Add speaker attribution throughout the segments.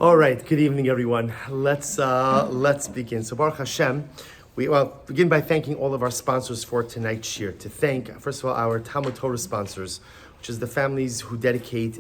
Speaker 1: All right, good evening, everyone. Let's begin. So Baruch Hashem, we begin by thanking all of our sponsors for tonight's shir. To thank, first of all, our Talmud Torah sponsors, which is the families who dedicate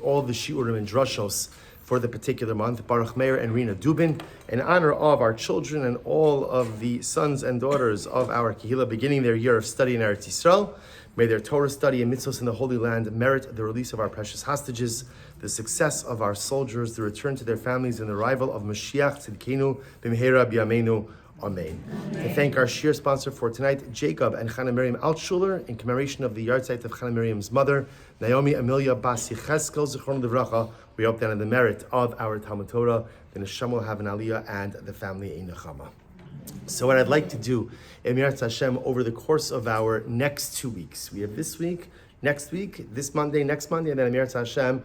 Speaker 1: all the shiurim and drashos for the particular month. Baruch Meir and Rina Dubin, in honor of our children and all of the sons and daughters of our Kehillah beginning their year of study in Eretz Yisrael. May their Torah study and mitzvos in the Holy Land merit the release of our precious hostages, the success of our soldiers, the return to their families, and the arrival of Mashiach Tzidkenu b'mehera b'yameinu. Amen. To thank our shir sponsor for tonight, Jacob and Chana Miriam Altshuler, in commemoration of the yahrzeit of Chana Miriam's mother, Naomi Amelia Bas Yecheskel Zichron Livracha. We hope that in the merit of our Talmud Torah, the neshama will have an aliyah and the family a nechama. So what I'd like to do, Emir Hashem, over the course of our next 2 weeks, we have this week, next week, this Monday, next Monday, and then Emir Hashem,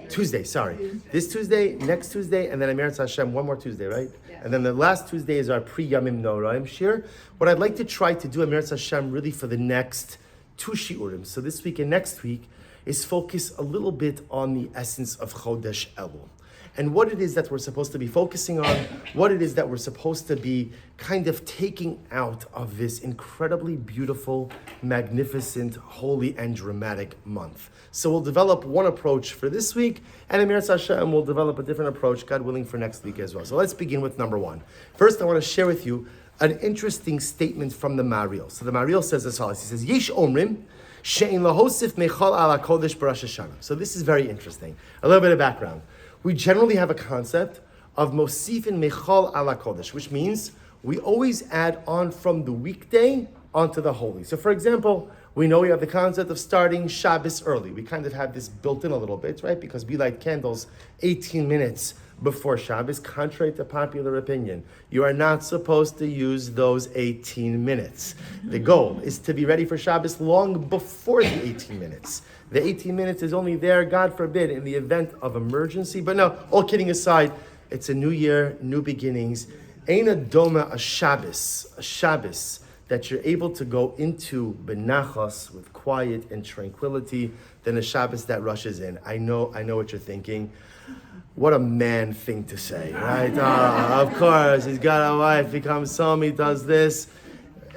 Speaker 1: Tuesday, sorry. This Tuesday, next Tuesday, and then Emir Hashem, one more Tuesday, right? Yeah. And then the last Tuesday is our pre-Yamim Noraim shir. What I'd like to try to do, Emir Hashem, really for the next 2 shiurim, so this week and next week, is focus a little bit on the essence of Chodesh Elul. And what it is that we're supposed to be focusing on, what it is that we're supposed to be kind of taking out of this incredibly beautiful, magnificent, holy, and dramatic month. So we'll develop one approach for this week, and Emir Hashem will develop a different approach, God willing, for next week as well. So let's begin with number 1. First, I want to share with you an interesting statement from the Mariel. So the Mariel says as follows. He says, Yesh Omrim, She'in lahosif mechal ala kodesh b'Rosh Hashanah. So this is very interesting. A little bit of background. We generally have a concept of mosifin mechal ala kodesh, which means we always add on from the weekday onto the holy. So for example, we know we have the concept of starting Shabbos early. We kind of have this built in a little bit, right? Because we light candles 18 minutes before Shabbos, contrary to popular opinion. You are not supposed to use those 18 minutes. The goal is to be ready for Shabbos long before the 18 minutes. The 18 minutes is only there, God forbid, in the event of emergency. But no, all kidding aside, it's a new year, new beginnings. Eina doma a Shabbos that you're able to go into benachos with quiet and tranquility than a Shabbos that rushes in. I know what you're thinking. What a man thing to say, right? Of course, he's got a wife, he comes home, he does this.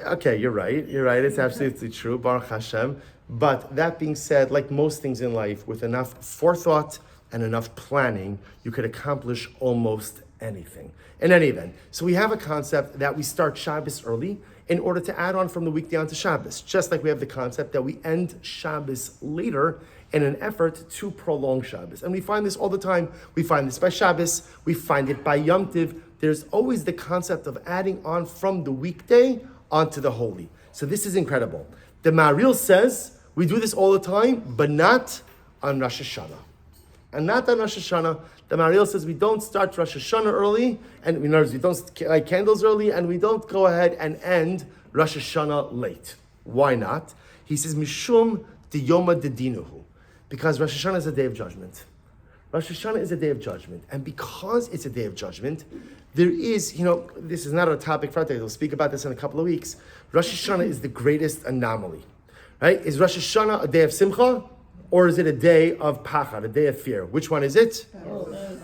Speaker 1: Okay, you're right, it's absolutely true, Baruch Hashem. But that being said, like most things in life, with enough forethought and enough planning, you could accomplish almost anything. In any event, so we have a concept that we start Shabbos early in order to add on from the weekday onto Shabbos, just like we have the concept that we end Shabbos later in an effort to prolong Shabbos. And we find this all the time. We find this by Shabbos, we find it by Yom Tiv. There's always the concept of adding on from the weekday onto the holy. So this is incredible. The Mariel says we do this all the time, but not on Rosh Hashanah. And not on Rosh Hashanah. The Mariel says we don't start Rosh Hashanah early, and we don't light candles early, and we don't go ahead and end Rosh Hashanah late. Why not? He says, Mishum diyoma dedinuhu. Because Rosh Hashanah is a day of judgment. Rosh Hashanah is a day of judgment. And because it's a day of judgment, there is, this is not a topic for today. We'll speak about this in a couple of weeks. Rosh Hashanah is the greatest anomaly. Right? Is Rosh Hashanah a day of simcha? Or is it a day of pachad, a day of fear? Which one is it?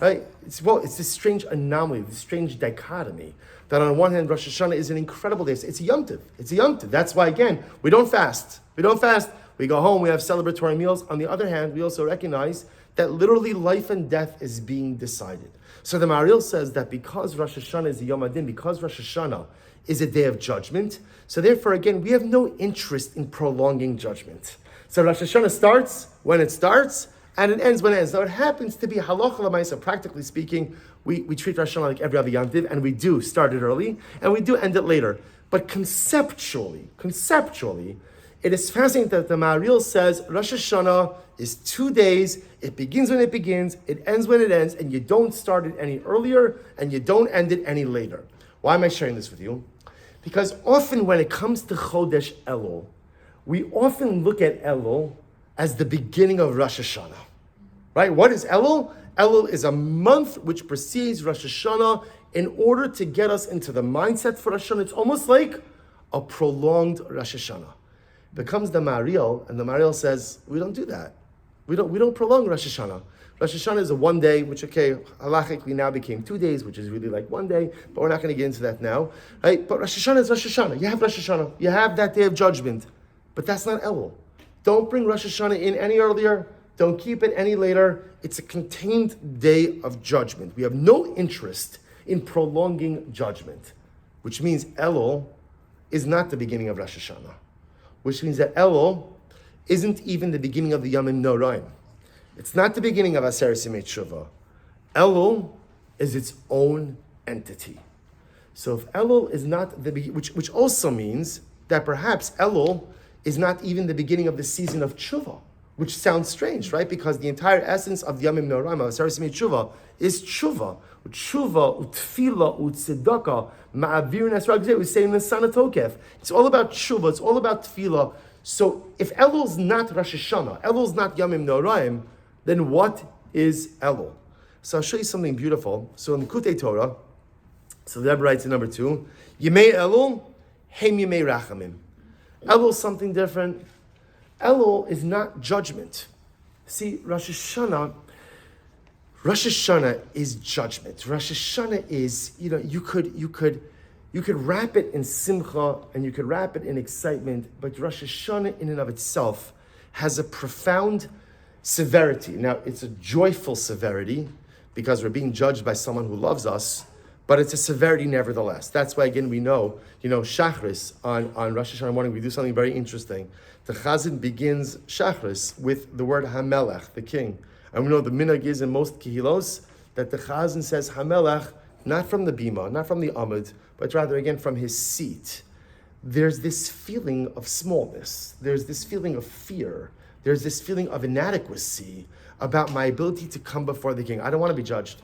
Speaker 1: Right? It's this strange anomaly, this strange dichotomy. That on one hand, Rosh Hashanah is an incredible day. It's a Yom Tov. It's a Yom Tov. That's why, again, we don't fast. We go home, we have celebratory meals. On the other hand, we also recognize that literally life and death is being decided. So the Mariel says that because Rosh Hashanah is a Yom Adin, because Rosh Hashanah is a day of judgment, so therefore, again, we have no interest in prolonging judgment. So Rosh Hashanah starts when it starts, and it ends when it ends. Now it happens to be halacha l'maisa, practically speaking, we treat Rosh Hashanah like every other Yom Tiv, and we do start it early, and we do end it later. But conceptually, it is fascinating that the Mariel says Rosh Hashanah is 2 days, it begins when it begins, it ends when it ends, and you don't start it any earlier, and you don't end it any later. Why am I sharing this with you? Because often when it comes to Chodesh Elul, we often look at Elul as the beginning of Rosh Hashanah. Right? What is Elul? Elul is a month which precedes Rosh Hashanah in order to get us into the mindset for Rosh Hashanah. It's almost like a prolonged Rosh Hashanah. Becomes the Mariel, and the Mariel says, we don't do that. We don't prolong Rosh Hashanah. Rosh Hashanah is a one day, which halachically now became 2 days, which is really like one day, but we're not going to get into that now, right? But Rosh Hashanah is Rosh Hashanah. You have Rosh Hashanah. You have that day of judgment, but that's not Elul. Don't bring Rosh Hashanah in any earlier. Don't keep it any later. It's a contained day of judgment. We have no interest in prolonging judgment, which means Elul is not the beginning of Rosh Hashanah, which means that Elul isn't even the beginning of the Yamim Noraim. It's not the beginning of Aseret Yemei Tshuva. Elul is its own entity. So if Elul is not the beginning, which also means that perhaps Elul is not even the beginning of the season of Tshuva, which sounds strange, right? Because the entire essence of the Yamim Noraim, of Aseret Yemei Tshuva, is Tshuva. Tshuva, Utfila, Utzedaka, Ma'avir Nesrag, we say in the Sana Tokef. It's all about Tshuva, it's all about Tefillah. So if Elul's not Rosh Hashanah, Elul's not Yamim Noraim, then what is Elul? So I'll show you something beautiful. So in the Kutei Torah, so the Rebbe writes in number 2, Yemei Elul, Hem Yemei Rachamim. Elul is something different. Elul is not judgment. See, Rosh Hashanah is judgment. Rosh Hashanah is, you could wrap it in simcha and you could wrap it in excitement, but Rosh Hashanah in and of itself has a profound severity. Now, it's a joyful severity because we're being judged by someone who loves us, but it's a severity nevertheless. That's why, again, we know, Shachris, on Rosh Hashanah morning, we do something very interesting. The Chazan begins Shachris with the word Hamelech, the king. And we know the minhag is in most kehilos that the Chazan says Hamelech, not from the bima, not from the amud, but rather, again, from his seat. There's this feeling of smallness. There's this feeling of fear. There's this feeling of inadequacy about my ability to come before the king. I don't want to be judged.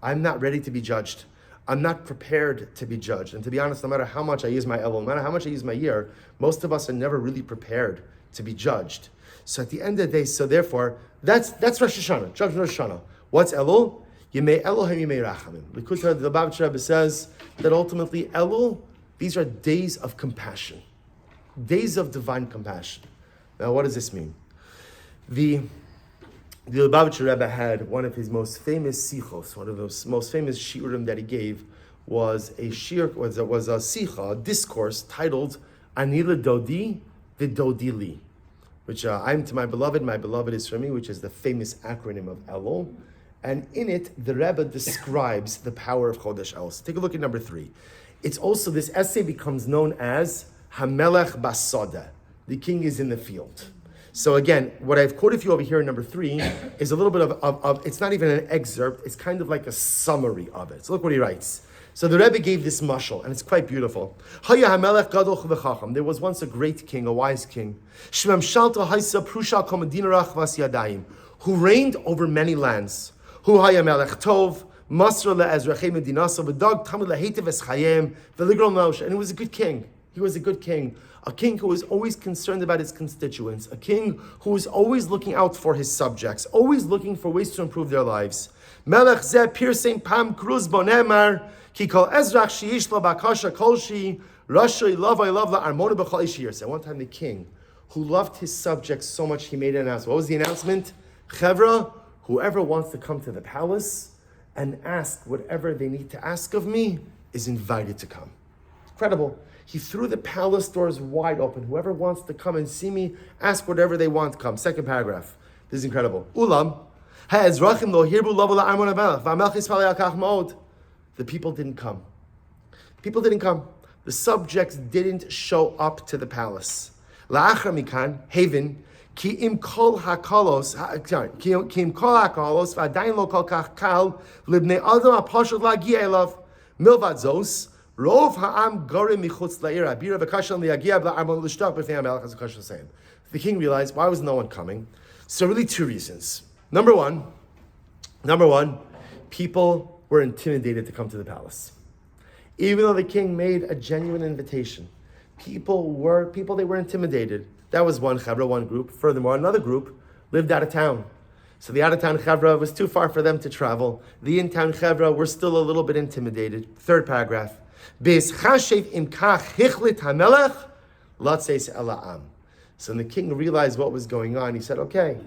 Speaker 1: I'm not ready to be judged. I'm not prepared to be judged. And to be honest, no matter how much I use my Elul, no matter how much I use my year, most of us are never really prepared to be judged. So at the end of the day, so therefore, that's Rosh Hashanah, judgment Rosh Hashanah. What's Elul? Yemei Elohim Yemei Rachamim. Likuta, the Lubavitcher Rebbe says that ultimately Elul, these are days of compassion, days of divine compassion. Now, what does this mean? The Lubavitcher Rebbe had one of his most famous sichos, one of the most famous shiurim that he gave was a sicha, a discourse titled Ani LeDodi V'Dodi Li, which I'm to my beloved is for me, which is the famous acronym of Elul. And in it, the Rebbe describes the power of Chodesh Elul. So take a look at number 3. It's also, this essay becomes known as Hamelech Basada. The king is in the field. So again, what I've quoted for you over here in number 3 is a little bit of it's not even an excerpt, it's kind of like a summary of it. So look what he writes. So the Rebbe gave this mashal, and it's quite beautiful. There was once a great king, a wise king, who reigned over many lands. And he was a good king. He was a good king. A king who was always concerned about his constituents. A king who was always looking out for his subjects. Always looking for ways to improve their lives. Melech zeh pirsem pam kruz bonemar ki kol ezrach sheyish lo bakasha kolshi rashay lavay lavla armona b'chol ishir. One time the king, who loved his subjects so much, he made an announcement. What was the announcement? Chevra, whoever wants to come to the palace and ask whatever they need to ask of me is invited to come. Incredible. He threw the palace doors wide open. Whoever wants to come and see me, ask whatever they want to come. Second paragraph. This is incredible. Ulam, the people didn't come. People didn't come. The subjects didn't show up to the palace. La'achar mikan, haven, ki im kol hakalos v'adayin lo kol kach kal libnei adam ha'pashut la'gia elav milvad zos rov ha'am gorim michutz la'ir abira v'kashal li'agia b'la'armon l'shtach b'fnei ha'melech as the saying. The king realized, why was no one coming? So really 2 reasons. Number one, people were intimidated to come to the palace. Even though the king made a genuine invitation, people were intimidated. That was one Chaburah, one group. Furthermore, another group lived out of town. So the out-of-town Chaburah was too far for them to travel. The in-town Chaburah were still a little bit intimidated. Third paragraph. So when the king realized what was going on, he said, okay,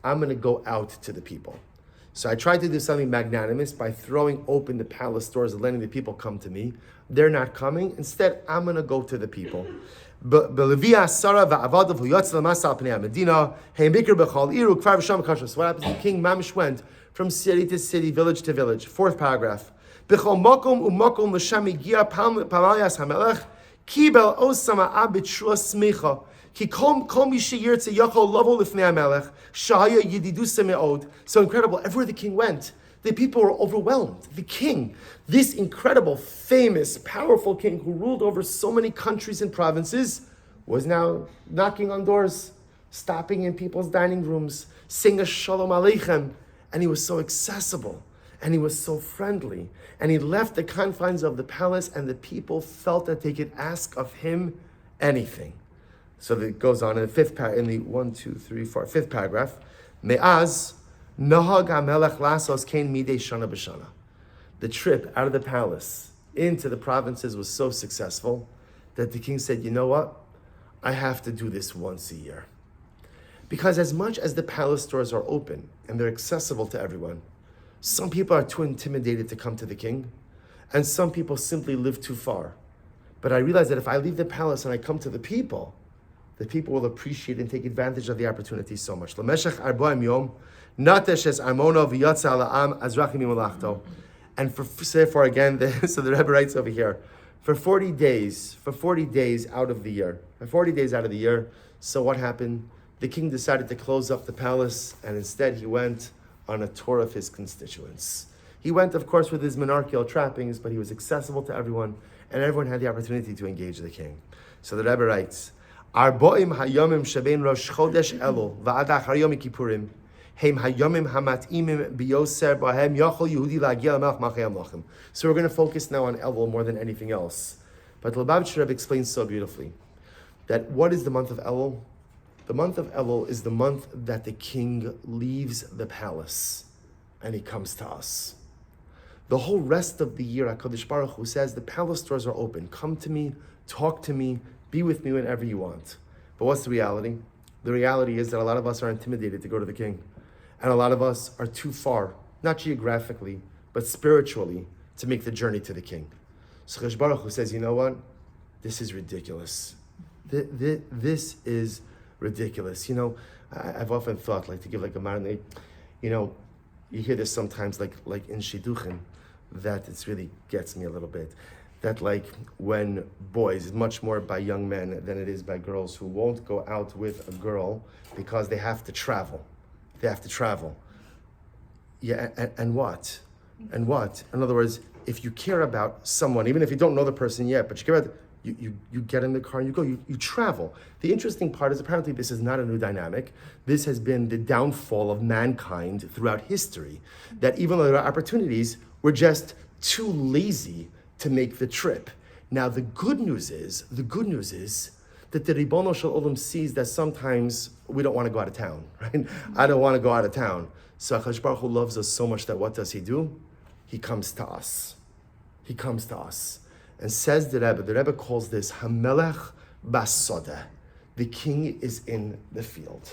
Speaker 1: I'm going to go out to the people. So I tried to do something magnanimous by throwing open the palace doors and letting the people come to me. They're not coming. Instead, I'm going to go to the people. So what happens? The king Mamish went from city to city, village to village. Fourth paragraph. So incredible. Everywhere the king went, the people were overwhelmed. The king, this incredible, famous, powerful king who ruled over so many countries and provinces, was now knocking on doors, stopping in people's dining rooms, saying a shalom aleichem. And he was so accessible, and he was so friendly. And he left the confines of the palace, and the people felt that they could ask of him anything. So it goes on in the fifth paragraph. Me'az nahag hamelech lasos kain midei shana b'shana. The trip out of the palace into the provinces was so successful that the king said, you know what? I have to do this once a year. Because as much as the palace doors are open and they're accessible to everyone, some people are too intimidated to come to the king, and some people simply live too far. But I realize that if I leave the palace and I come to the people will appreciate and take advantage of the opportunity so much. And therefore again, so the Rebbe writes over here, for 40 days out of the year, so what happened? The king decided to close up the palace, and instead he went on a tour of his constituents. He went, of course, with his monarchical trappings, but he was accessible to everyone, and everyone had the opportunity to engage the king. So the Rebbe writes, Arboim hayomim shebein rosh chodesh Elul va'ad achar yom kippurim heim hayomim hamat'imim biyoser bahem yachol Yehudi la'agia l'melech malchei hamlachim. So we're going to focus now on Elul more than anything else. But the Lubavitcher Rebbe explains so beautifully that what is the month of Elul? The month of Elul is the month that the king leaves the palace and he comes to us. The whole rest of the year, HaKadosh Baruch Hu says, the palace doors are open. Come to me, talk to me, be with me whenever you want. But what's the reality? The reality is that a lot of us are intimidated to go to the king. And a lot of us are too far, not geographically, but spiritually, to make the journey to the king. So HaKadosh Baruch Hu says, you know what? This is ridiculous. This is ridiculous. You know, I've often thought, like, to give like a marinade, you know, you hear this sometimes, like in Shidduchim, that it really gets me a little bit. That like when boys, much more by young men than it is by girls, who won't go out with a girl because they have to travel. Yeah, and what? In other words, if you care about someone, even if you don't know the person yet, but you care about you get in the car and you go, you travel. The interesting part is apparently this is not a new dynamic. This has been the downfall of mankind throughout history, that even though there are opportunities, we're just too lazy to make the trip. Now the good news is that the Ribono Shel Olam sees that sometimes we don't want to go out of town, right? I don't want to go out of town. So HaKadosh Baruch Hu loves us so much that what does he do? He comes to us. And says the Rebbe calls this Hamelech Basodeh. The king is in the field.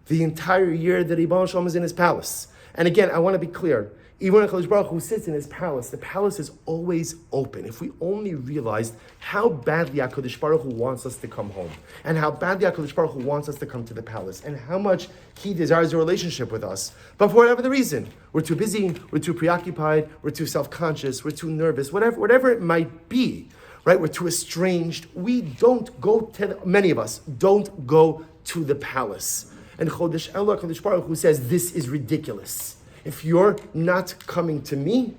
Speaker 1: The entire year the Ribono Shel Olam is in his palace. And again, I want to be clear. Even when HaKadosh Baruch Hu sits in his palace, the palace is always open. If we only realized how badly HaKadosh Baruch Hu wants us to come home, and how badly HaKadosh Baruch Hu wants us to come to the palace, and how much he desires a relationship with us. But for whatever the reason, we're too busy, we're too preoccupied, we're too self-conscious, we're too nervous, whatever it might be, right? We're too estranged. Many of us don't go to the palace. And Chodesh Elul, HaKadosh Baruch Hu says, this is ridiculous. If you're not coming to me,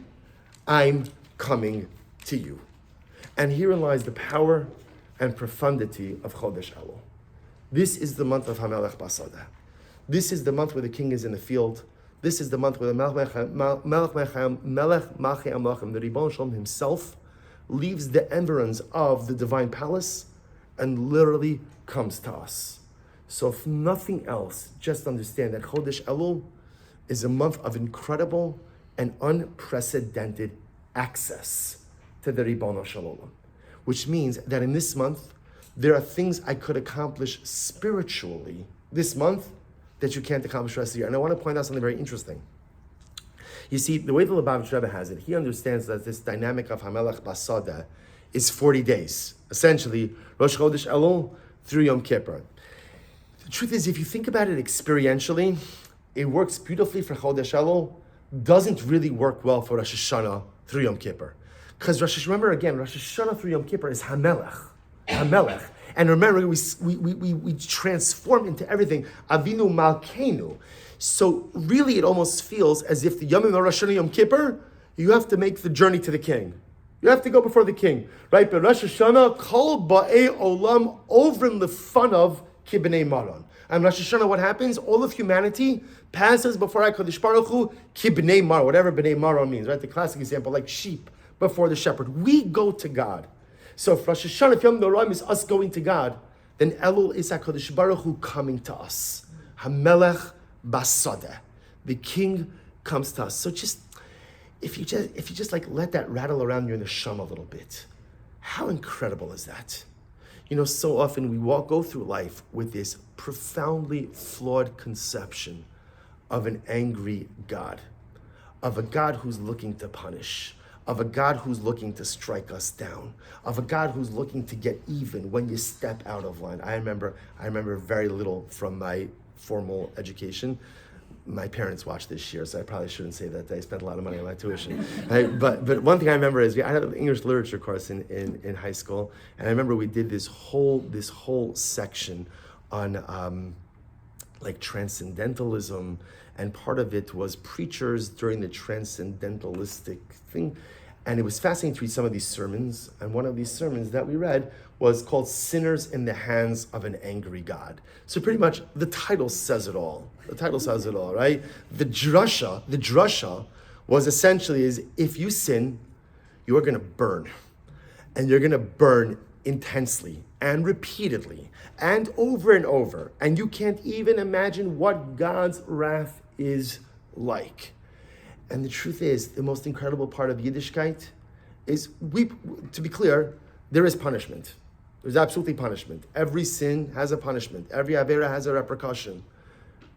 Speaker 1: I'm coming to you. And herein lies the power and profundity of Chodesh Elul. This is the month of Hamelech Basodeh. This is the month where the king is in the field. This is the month where the Melech Malchei Hamlachim, the Ribono Shel Olam himself, leaves the environs of the divine palace and literally comes to us. So if nothing else, just understand that Chodesh Elul is a month of incredible and unprecedented access to the Ribono Shel Olam, which means that in this month, there are things I could accomplish spiritually this month that you can't accomplish the rest of the year. And I want to point out something very interesting. You see, the way the Lubavitch Rebbe has it, he understands that this dynamic of Hamelech Basada is 40 days. Essentially, Rosh Chodesh Elul through Yom Kippur. The truth is, if you think about it experientially, it works beautifully for Chodesh Elul, doesn't really work well for Rosh Hashanah through Yom Kippur. Because remember again, Rosh Hashanah through Yom Kippur is Hamelech. And remember, we transform into everything. Avinu Malkeinu. So really, it almost feels as if the Yom Rosh Hashanah Yom Kippur, you have to make the journey to the king. You have to go before the king, right? But Rosh Hashanah, Kol Ba'ei Olam Ovrim Lefanav Kibnei Maron. And Rosh Hashanah, what happens? All of humanity passes before HaKadosh Baruch Hu, Kibnei Maron, whatever Bnei Maron means, right? The classic example, like sheep before the shepherd. We go to God. So if Rosh Hashanah, if Yom Noraim is us going to God, then Elul is HaKadosh Baruch Hu coming to us. Hamelech Basada. The king comes to us. So if you just like let that rattle around your neshama a little bit, how incredible is that? You know, so often we go through life with this profoundly flawed conception of an angry God, of a God who's looking to punish, of a God who's looking to strike us down, of a God who's looking to get even when you step out of line. I remember very little from my formal education. My parents watched this year, so I probably shouldn't say that I spent a lot of money on my tuition. But one thing I remember is I had an English literature course in high school, and I remember we did this whole section on like transcendentalism, and part of it was preachers during the transcendentalistic thing. And it was fascinating to read some of these sermons. And one of these sermons that we read was called Sinners in the Hands of an Angry God. So pretty much the title says it all. The title says it all, right? The drasha was essentially is if you sin, you are going to burn. And you're going to burn intensely and repeatedly and over. And you can't even imagine what God's wrath is like. And the truth is, the most incredible part of Yiddishkeit is, to be clear, there is punishment. There's absolutely punishment. Every sin has a punishment. Every avera has a repercussion.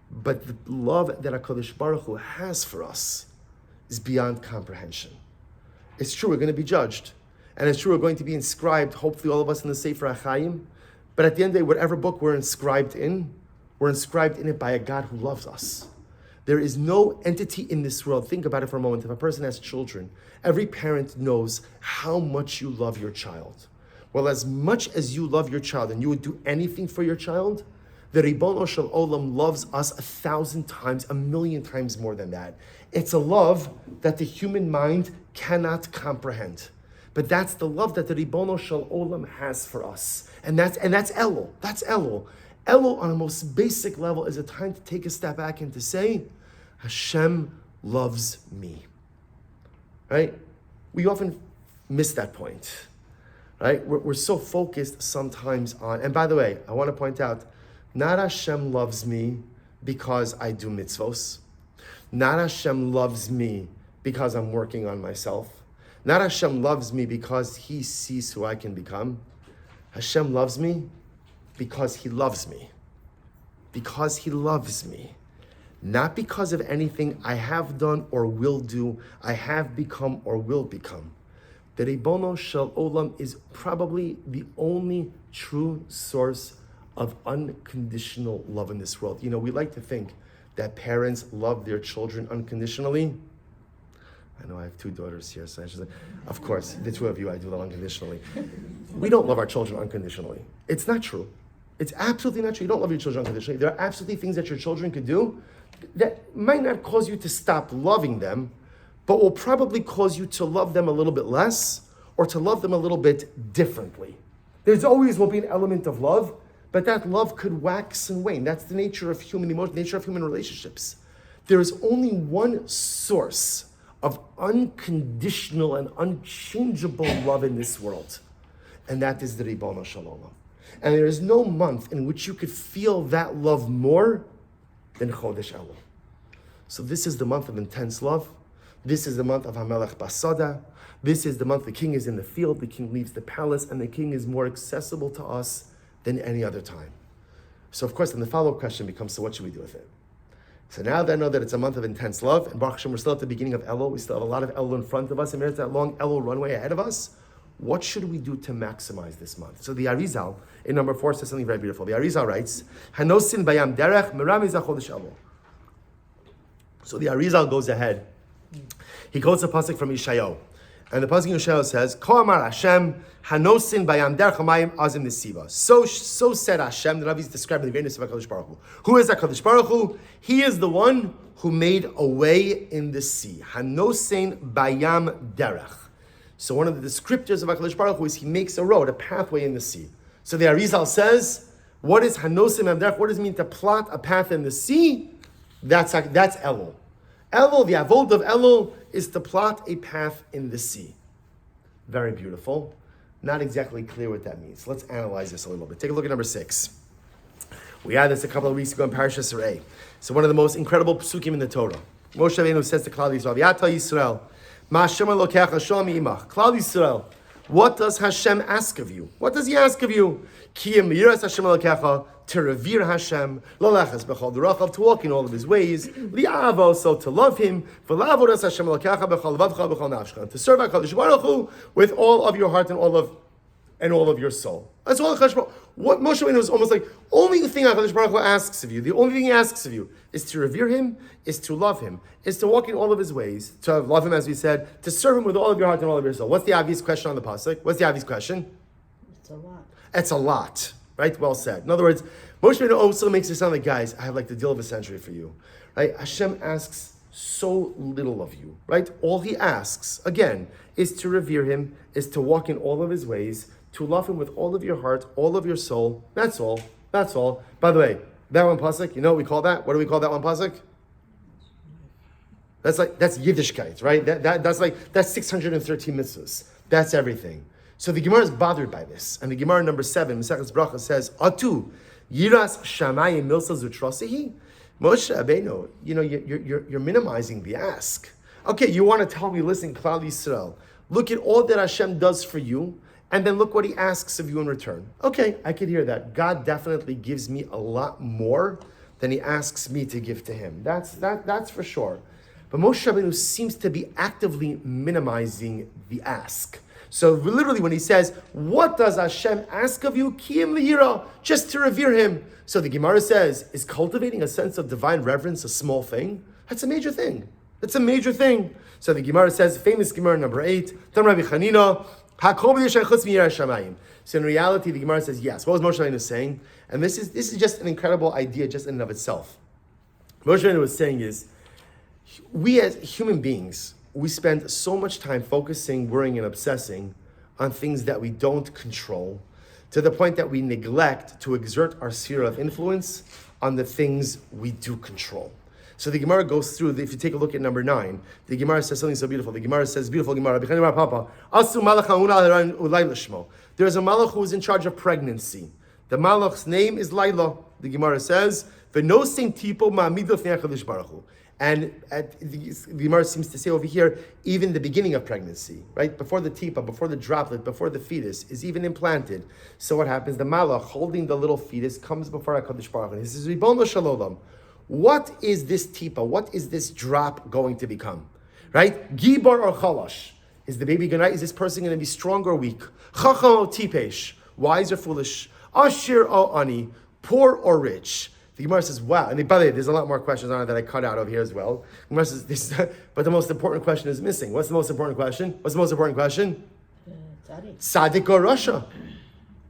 Speaker 1: But the love that HaKadosh Baruch Hu has for us is beyond comprehension. It's true, we're going to be judged. And it's true, we're going to be inscribed, hopefully all of us in the Sefer HaChaim. But at the end of the day, whatever book we're inscribed in it by a God who loves us. There is no entity in this world. Think about it for a moment. If a person has children, every parent knows how much you love your child. Well, as much as you love your child and you would do anything for your child, the Ribono Shel Olam loves us 1,000 times, 1,000,000 times more than that. It's a love that the human mind cannot comprehend. But that's the love that the Ribono Shel Olam has for us. And that's Elul. That's Elul. Elul, on a most basic level, is a time to take a step back and to say, Hashem loves me, right? We often miss that point, right? We're so focused sometimes on, and by the way, I want to point out, not Hashem loves me because I do mitzvos. Not Hashem loves me because I'm working on myself. Not Hashem loves me because He sees who I can become. Hashem loves me because He loves me. Because He loves me. Not because of anything I have done or will do, I have become or will become. The Ribono Shel Olam is probably the only true source of unconditional love in this world. You know, we like to think that parents love their children unconditionally. I know I have two daughters here, so I should say, of course, the two of you I do love unconditionally. We don't love our children unconditionally. It's not true. It's absolutely not true. You don't love your children unconditionally. There are absolutely things that your children could do that might not cause you to stop loving them, but will probably cause you to love them a little bit less or to love them a little bit differently. There's always will be an element of love, but that love could wax and wane. That's the nature of human emotion, nature of human relationships. There is only one source of unconditional and unchangeable love in this world, and that is the Ribono Shel Olam. And there is no month in which you could feel that love more than Chodesh Elul. So this is the month of intense love. This is the month of Hamelech Basada. This is the month the king is in the field, the king leaves the palace, and the king is more accessible to us than any other time. So of course, then the follow-up question becomes, so what should we do with it? So now that I know that it's a month of intense love, and Baruch Hashem, we're still at the beginning of Elul, we still have a lot of Elul in front of us, and there's that long Elul runway ahead of us, what should we do to maximize this month? So the Arizal, in number 4, says something very beautiful. The Arizal writes, Hanosin bayam derech merami zachodesh Elul. So the Arizal goes ahead. He quotes a pasuk from Yeshayahu. And the pasuk in Yeshayahu says, Ko amar Hashem, Hanosin bayam derech hamayim azim nesiva. So said Hashem, the Rabbi is describing the greatness of HaKadosh Baruch Hu. Who is HaKadosh Baruch Hu? He is the one who made a way in the sea. Hanosin bayam derech. So one of the descriptors of HaKadosh Baruch Hu is he makes a road, a pathway in the sea. So the Arizal says, what is Hanosim Amderech? What does it mean to plot a path in the sea? That's Elul. Elul, the Avod of Elul, is to plot a path in the sea. Very beautiful. Not exactly clear what that means. Let's analyze this a little bit. Take a look at number 6. We had this a couple of weeks ago in Parashas Re'eh. So one of the most incredible psukim in the Torah. Moshe Rabbeinu says to Klal Yisrael, Yata Yisrael, Klal Yisrael, what does Hashem ask of you? What does He ask of you? To revere Hashem, to walk in all of His ways, so to love Him, to serve HaKadosh Baruch Hu with all of your heart and all of your soul. That's all HaKadosh Baruch Hu. What Moshe Rabbeinu was almost like, only thing HaKadosh Baruch Hu asks of you, the only thing He asks of you is to revere Him, is to love Him, is to walk in all of His ways, to love Him, as we said, to serve Him with all of your heart and all of your soul. What's the obvious question on the pasuk? What's the obvious question?
Speaker 2: It's a lot.
Speaker 1: It's a lot, right? Well said. In other words, Moshe Rabbeinu also makes it sound like, guys, I have like the deal of a century for you, right? Hashem asks so little of you, right? All He asks, again, is to revere Him, is to walk in all of His ways, to love Him with all of your heart, all of your soul. That's all. That's all. By the way, that one pasuk, you know what we call that? What do we call that one pasuk? That's Yiddishkeit, right? That's 613 mitzvahs. That's everything. So the Gemara is bothered by this. And the Gemara number 7, Maseches Bracha says, Atu, Yiras Shamayim Milsa Zutrasihi? Moshe Rabbeinu, you're minimizing the ask. Okay, you want to tell me, listen, Klal Yisrael, look at all that Hashem does for you, and then look what He asks of you in return. Okay, I can hear that. God definitely gives me a lot more than He asks me to give to Him. That's for sure. But Moshe Rabbeinu seems to be actively minimizing the ask. So literally when he says, what does Hashem ask of you? Kiyim liyira, just to revere Him. So the Gemara says, is cultivating a sense of divine reverence a small thing? That's a major thing. That's a major thing. So the Gemara says, famous Gemara number 8, Tam Rabbi Chanina, so in reality, the Gemara says, yes. What was Moshe Rabbeinu saying? And this is just an incredible idea just in and of itself. Moshe Rabbeinu was saying is, we as human beings, we spend so much time focusing, worrying, and obsessing on things that we don't control, to the point that we neglect to exert our sphere of influence on the things we do control. So the Gemara goes through, if you take a look at number 9, the Gemara says something so beautiful. The Gemara says, beautiful Gemara, there's a malach who is in charge of pregnancy. The malach's name is Laila. The Gemara says, and the Gemara seems to say over here, even the beginning of pregnancy, right? Before the tipa, before the droplet, before the fetus is even implanted. So what happens? The malach holding the little fetus comes before HaKadosh Baruch Hu. And he says, Ribono Shalom, what is this tipa? What is this drop going to become? Right? Gibar or chalash? Is the baby is this person going to be strong or weak? Chacham or tipesh? Wise or foolish? Ashir or ani? Poor or rich? The Gemara says, wow. And by the way, there's a lot more questions on it that I cut out over here as well. The Gemara says, but the most important question is missing. What's the most important question? What's the most important question? Tzaddik or Rasha?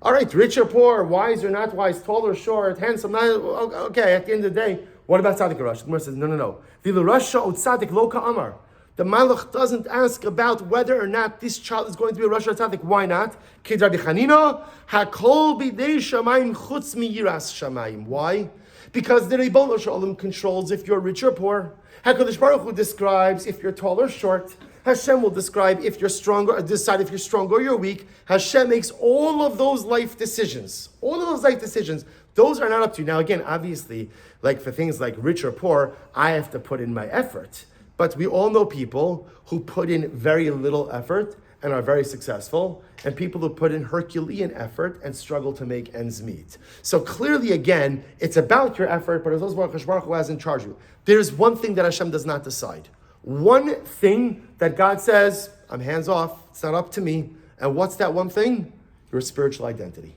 Speaker 1: All right, rich or poor, wise or not wise, tall or short, handsome, not, okay, at the end of the day, what about Tzaddik or Rasha? The Gemara says, no. Vilu Rasha o Tzaddik lo ka'amar. The Malach doesn't ask about whether or not this child is going to be a Rasha or Tzaddik. Why not? Kid Rabbi Chanina, hakol bidei shamayim chutz mi yiras shamayim. Why? Because the Ribono Shalom controls if you're rich or poor. HaKadosh Baruch Hu describes if you're tall or short. Hashem will describe if you're strong or decide if you're strong or you're weak. Hashem makes all of those life decisions. All of those life decisions, those are not up to you. Now again, obviously, like for things like rich or poor, I have to put in my effort. But we all know people who put in very little effort and are very successful, and people who put in Herculean effort and struggle to make ends meet. So clearly, again, it's about your effort, but it's also Baruch Hashem who has in charge of you. There's one thing that Hashem does not decide. One thing that God says, I'm hands off, it's not up to me. And what's that one thing? Your spiritual identity.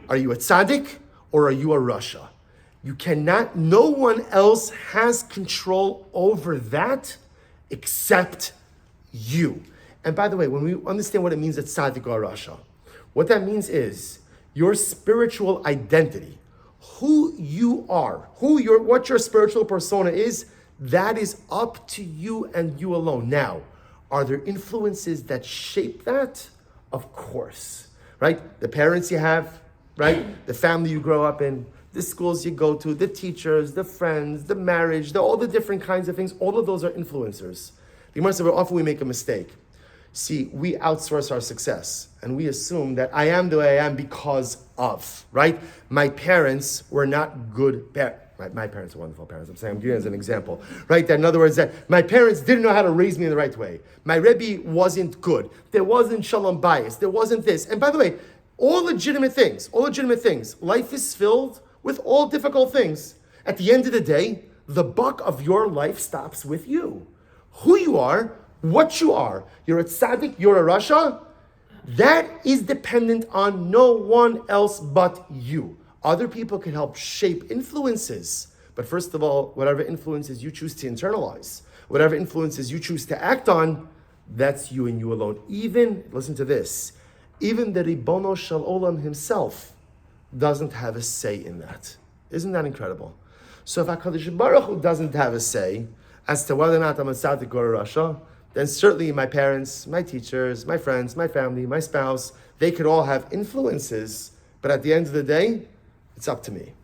Speaker 1: Are you a tzaddik or are you a rasha? You cannot, no one else has control over that except you. And by the way, when we understand what it means that tzaddik or rasha, what that means is your spiritual identity, who you are, what your spiritual persona is, that is up to you and you alone. Now, are there influences that shape that? Of course, right? The parents you have, right? The family you grow up in, the schools you go to, the teachers, the friends, the marriage, all the different kinds of things, all of those are influencers. The Gemara says, often we make a mistake. See, we outsource our success and we assume that I am the way I am because of, right? My parents were not good parents. My parents are wonderful parents. I'm giving it as an example, right? That in other words, that my parents didn't know how to raise me in the right way. My Rebbe wasn't good. There wasn't shalom bias. There wasn't this. And by the way, all legitimate things. Life is filled with all difficult things. At the end of the day, the buck of your life stops with you. Who you are, what you are. You're a tzaddik, you're a rasha. That is dependent on no one else but you. Other people can help shape influences. But first of all, whatever influences you choose to internalize, whatever influences you choose to act on, that's you and you alone. Even, listen to this, even the Ribono Shel Olam himself doesn't have a say in that. Isn't that incredible? So if HaKadosh Baruch Hu doesn't have a say as to whether or not I'm a tzaddik or a rasha, then certainly my parents, my teachers, my friends, my family, my spouse, they could all have influences, but at the end of the day, it's up to me.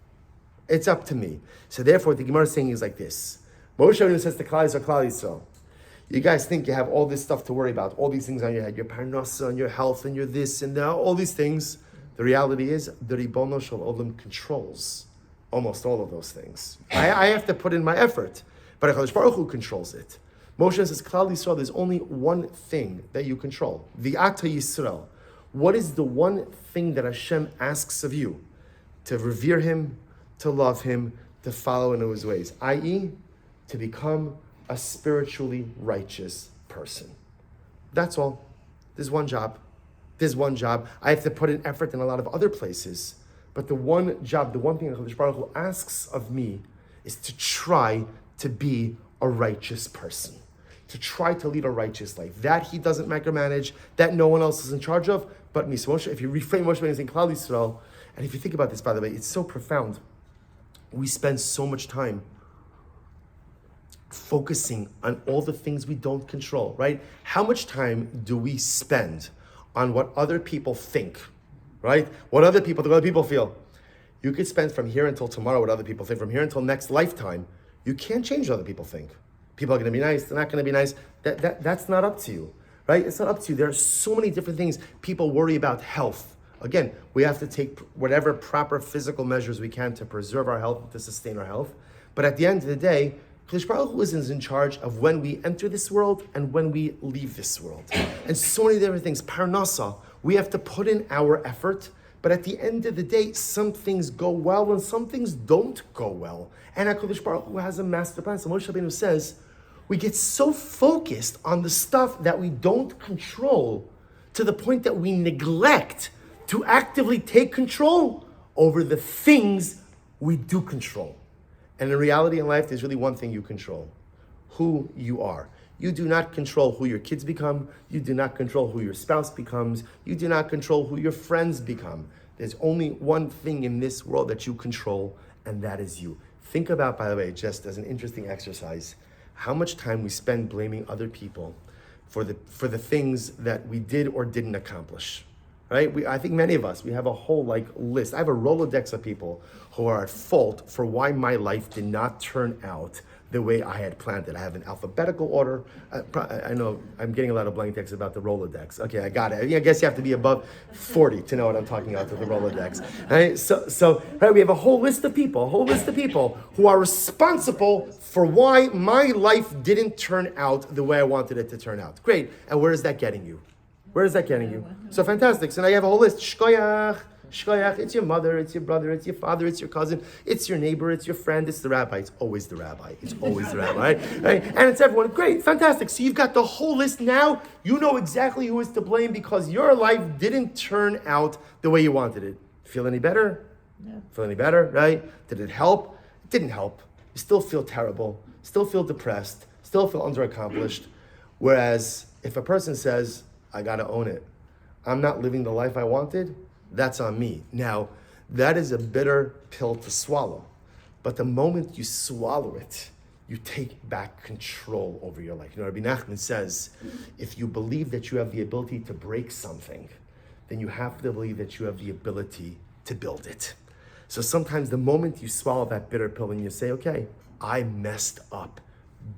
Speaker 1: It's up to me. So therefore, the Gemara is saying is like this. Moshe Rabbeinu says to Klal Yisrael, you guys think you have all this stuff to worry about, all these things on your head, your parnasa and your health and your this and that, all these things. The reality is, the Ribono Shel Olam controls almost all of those things. I have to put in my effort, but HaKadosh Baruch Hu controls it. Moshe says, Klal Yisrael, there's only one thing that you control. V'ata Yisrael. What is the one thing that Hashem asks of you? To revere Him, to love Him, to follow in His ways, i.e., to become a spiritually righteous person. That's all. There's one job. I have to put in effort in a lot of other places, but the one job, the one thing that HaKadosh Baruch Hu asks of me is to try to be a righteous person, to try to lead a righteous life. That He doesn't micromanage, that no one else is in charge of but me. So Moshe, if you reframe Moshe Rabbeinu saying Klal Yisrael, and if you think about this, by the way, it's so profound. We spend so much time focusing on all the things we don't control, right? How much time do we spend on what other people think, right? What other people feel. You could spend from here until tomorrow what other people think, from here until next lifetime. You can't change what other people think. People are going to be nice, they're not going to be nice. That's not up to you, right? It's not up to you. There are so many different things. People worry about health. Again, we have to take whatever proper physical measures we can to preserve our health, to sustain our health. But at the end of the day, Kadosh Baruch Hu is in charge of when we enter this world and when we leave this world. And so many different things. Parnasa, we have to put in our effort, but at the end of the day, some things go well and some things don't go well. And HaKadosh Baruch Hu has a master plan. So Moshe Rabbeinu says, we get so focused on the stuff that we don't control to the point that we neglect to actively take control over the things we do control. And in reality in life, there's really one thing you control: who you are. You do not control who your kids become. You do not control who your spouse becomes. You do not control who your friends become. There's only one thing in this world that you control, and that is you. Think about, by the way, just as an interesting exercise, how much time we spend blaming other people for the things that we did or didn't accomplish. Right? I think many of us, we have a whole list. I have a Rolodex of people who are at fault for why my life did not turn out the way I had planned it. I have an alphabetical order. I know I'm getting a lot of blank texts about the Rolodex. Okay, I got it. I guess you have to be above 40 to know what I'm talking about with the Rolodex. Right? So right, we have a whole list of people who are responsible for why my life didn't turn out the way I wanted it to turn out. Great. And where is that getting you? Where is that getting you? So fantastic. So now you have a whole list. Shkoyach, shkoyach. It's your mother, it's your brother, it's your father, it's your cousin, it's your neighbor, it's your friend, it's the rabbi. It's always the rabbi. It's always the rabbi, right? And it's everyone. Great, fantastic. So you've got the whole list now. You know exactly who is to blame because your life didn't turn out the way you wanted it. Feel any better?
Speaker 2: No.
Speaker 1: Feel any better, right? Did it help? It didn't help. You still feel terrible, still feel depressed, still feel underaccomplished. Whereas if a person says, I gotta own it, I'm not living the life I wanted, that's on me. Now, that is a bitter pill to swallow. But the moment you swallow it, you take back control over your life. You know, Rabbi Nachman says, if you believe that you have the ability to break something, then you have to believe that you have the ability to build it. So sometimes the moment you swallow that bitter pill and you say, okay, I messed up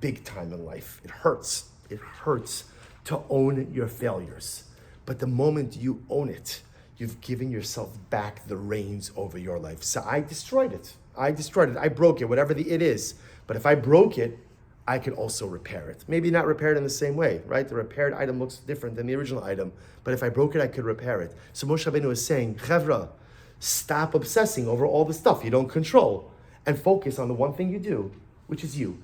Speaker 1: big time in life. It hurts. It hurts to own your failures. But the moment you own it, you've given yourself back the reins over your life. So I destroyed it. I broke it, whatever the it is. But if I broke it, I could also repair it. Maybe not repair it in the same way, right? The repaired item looks different than the original item. But if I broke it, I could repair it. So Moshe Rabbeinu is saying, Chevra, stop obsessing over all the stuff you don't control and focus on the one thing you do, which is you.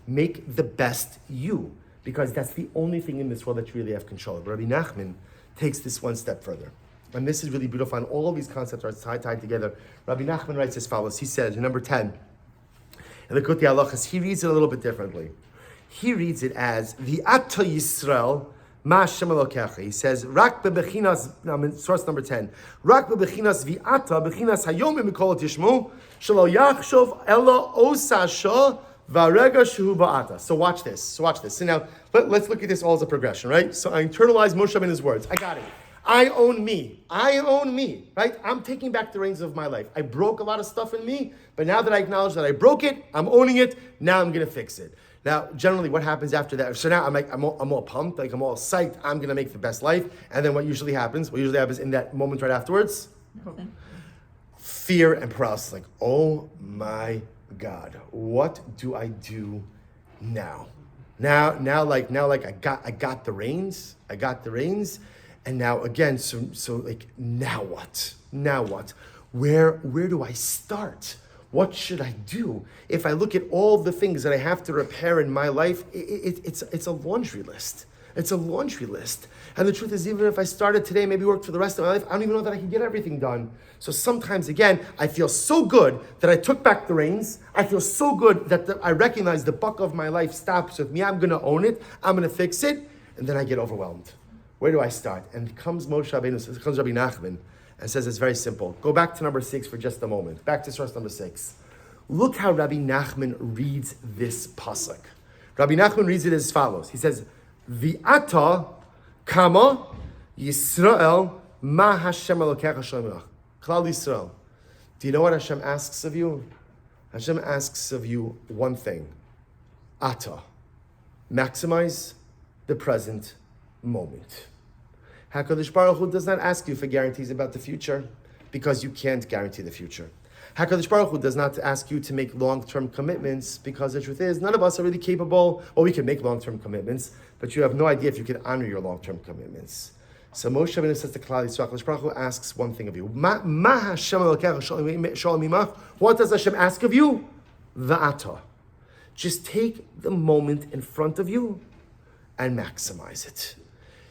Speaker 1: Make the best you, because that's the only thing in this world that you really have control of. Rabbi Nachman takes this one step further. And this is really beautiful, and all of these concepts are tied together. Rabbi Nachman writes as follows. He says, number 10, in the Kuti Halachas, he reads it a little bit differently. He reads it as, V'ata Yisrael, Ma Hashem Elokecha. He says, Rak bebechinas, source number 10, Rak bebechinas v'ata, bechinas hayom mikol tishmu, shelo yachshov ela osasha, v'arega shehu ba'ata. So watch this. So now, let's look at this all as a progression, right? So I internalize Moshe Rabbeinu's words. I got it. I own me, right? I'm taking back the reins of my life. I broke a lot of stuff in me, but now that I acknowledge that I broke it, I'm owning it, now I'm gonna fix it. Now, generally, what happens after that? So now I'm all pumped, I'm all psyched, I'm gonna make the best life, and then what usually happens in that moment right afterwards?
Speaker 2: Nothing.
Speaker 1: Fear and paralysis, like, oh my God, what do I do now? Now, I got the reins, and now again, so like, now what? Where do I start? What should I do? If I look at all the things that I have to repair in my life, it's a laundry list. It's a laundry list. And the truth is, even if I started today, maybe worked for the rest of my life, I don't even know that I can get everything done. So sometimes, again, I feel so good that I took back the reins. I feel so good that I recognize the buck of my life stops with me. I'm going to own it. I'm going to fix it. And then I get overwhelmed. Where do I start? And comes Moshe Rabbeinu, comes Rabbi Nachman, and says it's very simple. Go back to number 6 for just a moment. Back to source number 6. Look how Rabbi Nachman reads this pasuk. Rabbi Nachman reads it as follows. He says, V'ata kama Yisrael ma Hashem Elokecha shomrach. Klal Yisrael. Do you know what Hashem asks of you? Hashem asks of you one thing. Ata. Maximize the present moment. HaKadosh Baruch Hu does not ask you for guarantees about the future because you can't guarantee the future. HaKadosh Baruch Hu does not ask you to make long-term commitments because the truth is none of us are really capable, or we can make long-term commitments, but you have no idea if you can honor your long-term commitments. So Moshe Rabbeinu says to Klal Yisrael, HaKadosh Baruch Hu asks one thing of you. Ma Hashem Elokecha shalom imach. What does Hashem ask of you? V'ata. Just take the moment in front of you and maximize it.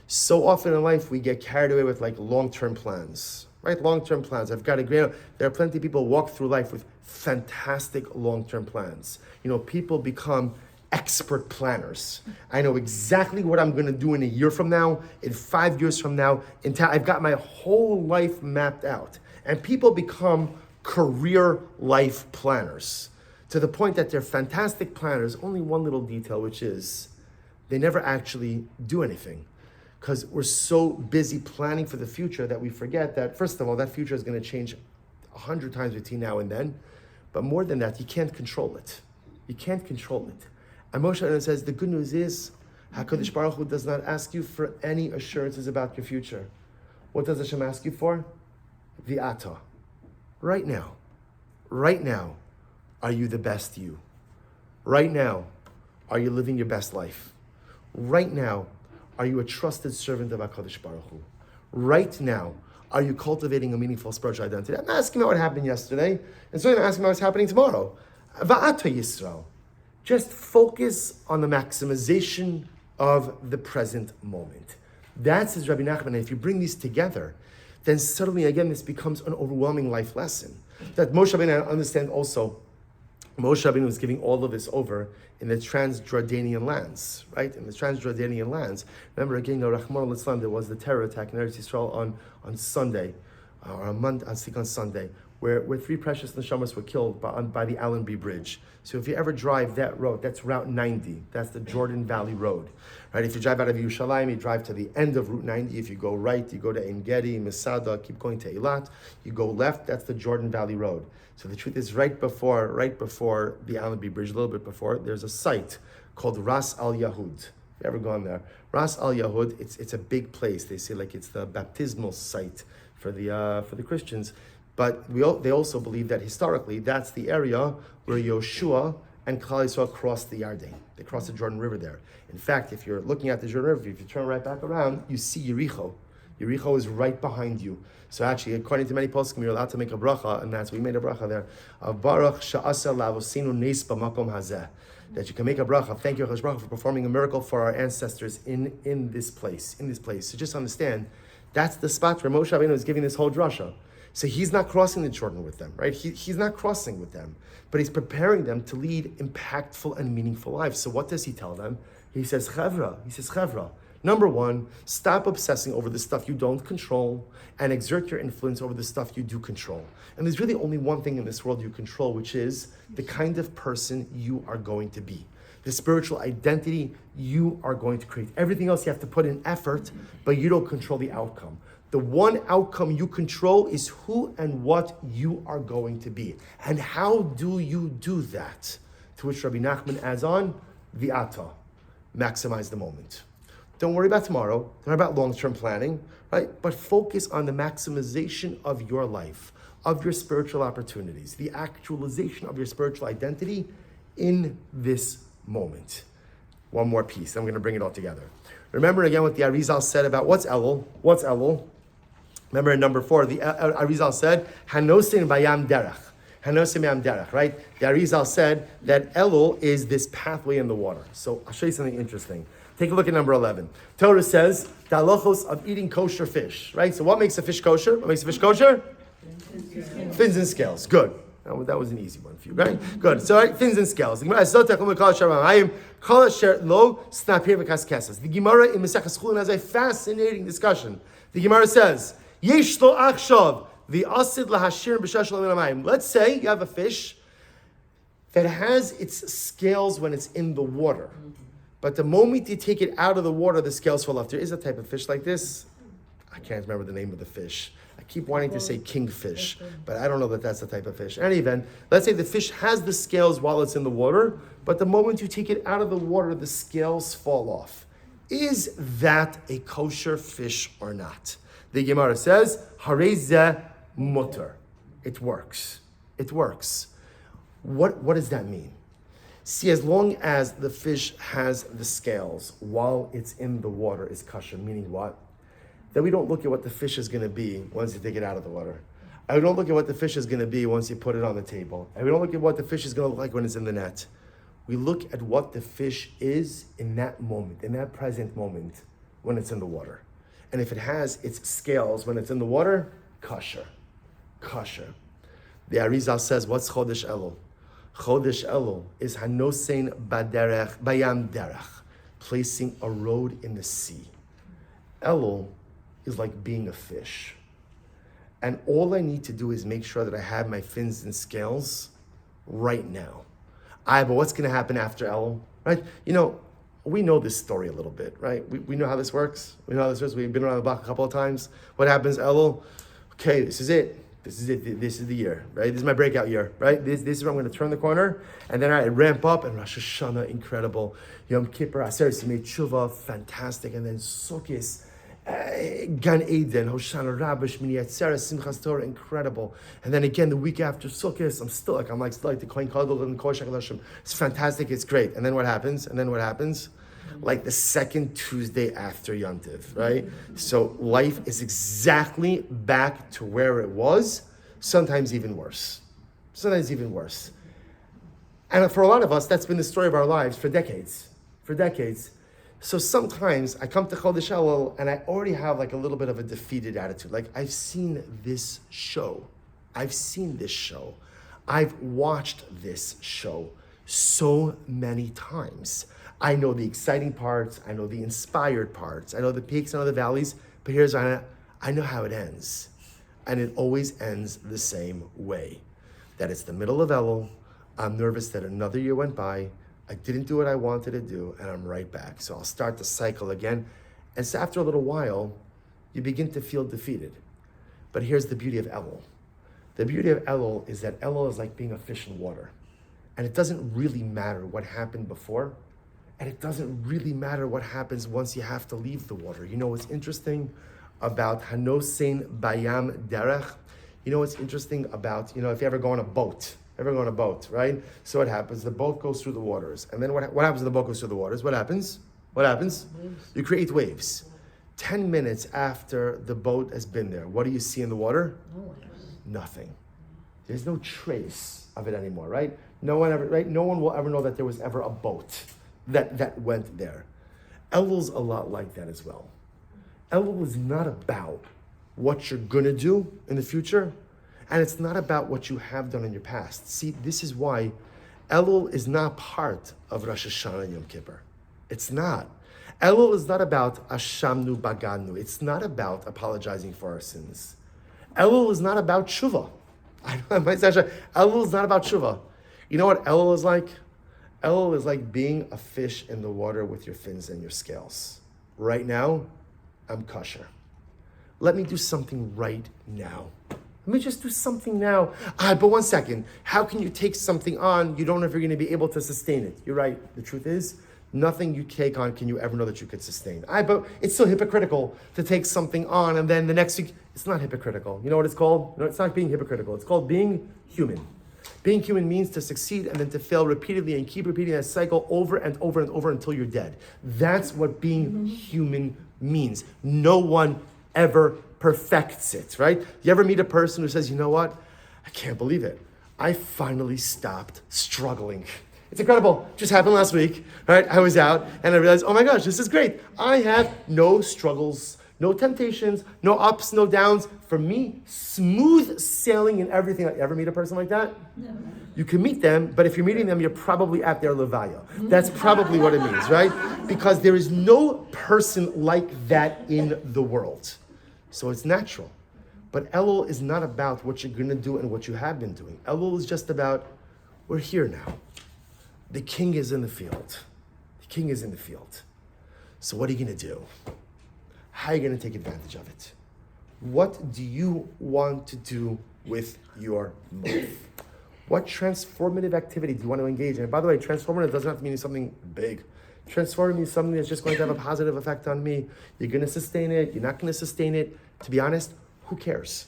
Speaker 1: So often in life, we get carried away with like long-term plans, right? Long-term plans. There are plenty of people who walk through life with fantastic long-term plans. You know, people become expert planners. I know exactly what I'm going to do in a year from now, in 5 years from now. I've got my whole life mapped out. And people become career life planners to the point that they're fantastic planners. Only one little detail, which is they never actually do anything. Because we're so busy planning for the future that we forget that, first of all, that future is going to change 100 times between now and then. But more than that, you can't control it. And Moshe Rabbeinu says, the good news is, HaKadosh Baruch Hu does not ask you for any assurances about your future. What does Hashem ask you for? V'ata. Right now, are you the best you? Right now, are you living your best life? Right now, are you a trusted servant of HaKadosh Baruch Hu? Right now, are you cultivating a meaningful spiritual identity? I'm not asking about what happened yesterday, and so I'm asking about what's happening tomorrow. Va'ata Yisrael. Just focus on the maximization of the present moment. That, says Rabbi Nachman, and if you bring these together, then suddenly, again, this becomes an overwhelming life lesson. That Moshe Rabbeinu, I understand also, Moshe Rabbeinu was giving all of this over in the Transjordanian lands, right? In the Transjordanian lands. Remember, again, Rahman al-Islam, there was the terror attack in Eretz Yisrael on Sunday, or on Monday, I think on Sunday, where 3 precious neshamas were killed by the Allenby Bridge. So if you ever drive that road, that's Route 90. That's the Jordan Valley Road, right? If you drive out of Yerushalayim, you drive to the end of Route 90. If you go right, you go to Ein Gedi, Masada, keep going to Eilat. You go left, that's the Jordan Valley Road. So the truth is, right before the Allenby Bridge, a little bit before, there's a site called Ras Al Yahud. If you ever gone there, Ras Al Yahud, it's a big place. They say like it's the baptismal site for the Christians. But they also believe that historically, that's the area where Yoshua and Klal Yisrael crossed the Yarden. They crossed the Jordan River there. In fact, if you're looking at the Jordan River, if you turn right back around, you see Yericho. Yericho is right behind you. So actually, according to many poskim, you're allowed to make a bracha, and that's we made a bracha there. Baruch sha'asa lavosinu nes b'makom hazeh. That you can make a bracha. Thank you, Hakadosh Baruch Hu, for performing a miracle for our ancestors in this place. So just understand, that's the spot where Moshe Rabbeinu is giving this whole drasha. So he's not crossing the Jordan with them, right? He's not crossing with them, but he's preparing them to lead impactful and meaningful lives. So what does he tell them? He says, Chevra, number one, stop obsessing over the stuff you don't control and exert your influence over the stuff you do control. And there's really only one thing in this world you control, which is the kind of person you are going to be. The spiritual identity you are going to create. Everything else you have to put in effort, but you don't control the outcome. The one outcome you control is who and what you are going to be. And how do you do that? To which Rabbi Nachman adds on, Vi'ata, maximize the moment. Don't worry about tomorrow, don't worry about long-term planning, right? But focus on the maximization of your life, of your spiritual opportunities, the actualization of your spiritual identity in this moment. One more piece, I'm going to bring it all together. Remember again what the Arizal said about what's Elul? Remember in number 4, the Arizal said, Hanosin Bayam Derech. Hanosim Bayam Derech, right? The Arizal said that Elul is this pathway in the water. So I'll show you something interesting. Take a look at number 11. Torah says, the halachos of eating kosher fish, right? So what makes a fish kosher? What makes a fish kosher? Fins and scales. Good. That was an easy one for you, right? Good. So, right, fins and scales. The Gemara in Maseches Chulin has a fascinating discussion. The Gemara says, Yesh lo achshav v'asid lahashir b'shash l'minamayim. Let's say you have a fish that has its scales when it's in the water. But the moment you take it out of the water, the scales fall off. There is a type of fish like this. I can't remember the name of the fish. I keep wanting to say kingfish, but I don't know that that's the type of fish. In any event, let's say the fish has the scales while it's in the water, but the moment you take it out of the water, the scales fall off. Is that a kosher fish or not? The Gemara says, Hareze mutter. It works. It works. What does that mean? See, as long as the fish has the scales while it's in the water, is kosher, meaning what? That we don't look at what the fish is going to be once you take it out of the water. And we don't look at what the fish is going to be once you put it on the table. And we don't look at what the fish is going to look like when it's in the net. We look at what the fish is in that moment, in that present moment, when it's in the water. And if it has its scales when it's in the water, kosher. Kosher. The Arizal says, what's Chodesh Elul? Chodesh Elul is Hanosein Baderech, Bayam Derech, placing a road in the sea. Elul is like being a fish. And all I need to do is make sure that I have my fins and scales right now. But what's going to happen after Elul? Right? You know, we know this story a little bit, right? We know how this works. We know how this works. We've been around the block a couple of times. What happens, Elul? Okay, this is it. This is the year, right? This is my breakout year, right? This is where I'm going to turn the corner, and then I ramp up, and Rosh Hashanah, incredible. Yom Kippur, Aseret Yimei Tshuva, fantastic, and then Sukkot, Gan Eden, Hoshana Rabbah, Shmini Atzeres, Simchas Torah, incredible. And then again, the week after Sukkot, I'm still like the Kohen Gadol and Kohen Shakadoshim. It's fantastic, it's great. And then what happens? like the second Tuesday after Yom Tov, right? So life is exactly back to where it was, sometimes even worse. Sometimes even worse. And for a lot of us, that's been the story of our lives for decades. For decades. So sometimes I come to Chodesh Elul and I already have like a little bit of a defeated attitude. Like, I've seen this show. I've seen this show. I've watched this show so many times. I know the exciting parts. I know the inspired parts. I know the peaks, I know the valleys. But I know how it ends. And it always ends the same way. That it's the middle of Elul. I'm nervous that another year went by. I didn't do what I wanted to do, and I'm right back. So I'll start the cycle again. And so after a little while, you begin to feel defeated. But here's the beauty of Elul. The beauty of Elul is that Elul is like being a fish in water. And it doesn't really matter what happened before. And it doesn't really matter what happens once you have to leave the water. You know what's interesting about Hanosein Bayam Derech? You know what's interesting about, if you ever go on a boat, right? So what happens? The boat goes through the waters. And then what happens when the boat goes through the waters? What happens? Waves. You create waves. 10 minutes after the boat has been there, what do you see in the water? Nothing. There's no trace of it anymore, right? No one will ever know that there was ever a boat that went there. Elul's a lot like that as well. Elul is not about what you're gonna do in the future. And it's not about what you have done in your past. See, this is why Elul is not part of Rosh Hashanah and Yom Kippur. It's not. Elul is not about Ashamnu Baganu. It's not about apologizing for our sins. Elul is not about tshuva. Elul is not about tshuva. You know what Elul is like? Elul is like being a fish in the water with your fins and your scales. Right now, I'm kosher. Let me do something right now. Let me just do something now. But one second. How can you take something on? You don't know if you're going to be able to sustain it. You're right. The truth is, nothing you take on can you ever know that you could sustain. But it's still hypocritical to take something on and then the next week, it's not hypocritical. You know what it's called? No, it's not being hypocritical. It's called being human. Being human means to succeed and then to fail repeatedly and keep repeating that cycle over and over and over until you're dead. That's what being human means. No one ever perfects it, right? You ever meet a person who says, you know what? I can't believe it. I finally stopped struggling. It's incredible. Just happened last week, right? I was out and I realized, oh my gosh, this is great. I have no struggles, no temptations, no ups, no downs. For me, smooth sailing in everything. You ever meet a person like that? No. You can meet them, but if you're meeting them, you're probably at their levaya. That's probably what it means, right? Because there is no person like that in the world. So it's natural. But Elul is not about what you're going to do and what you have been doing. Elul is just about, we're here now. The king is in the field. The king is in the field. So what are you going to do? How are you going to take advantage of it? What do you want to do with your life? What transformative activity do you want to engage in? And by the way, transformative doesn't have to mean something big. Transformative means something that's just going to have a positive effect on me. You're going to sustain it. You're not going to sustain it. To be honest, who cares?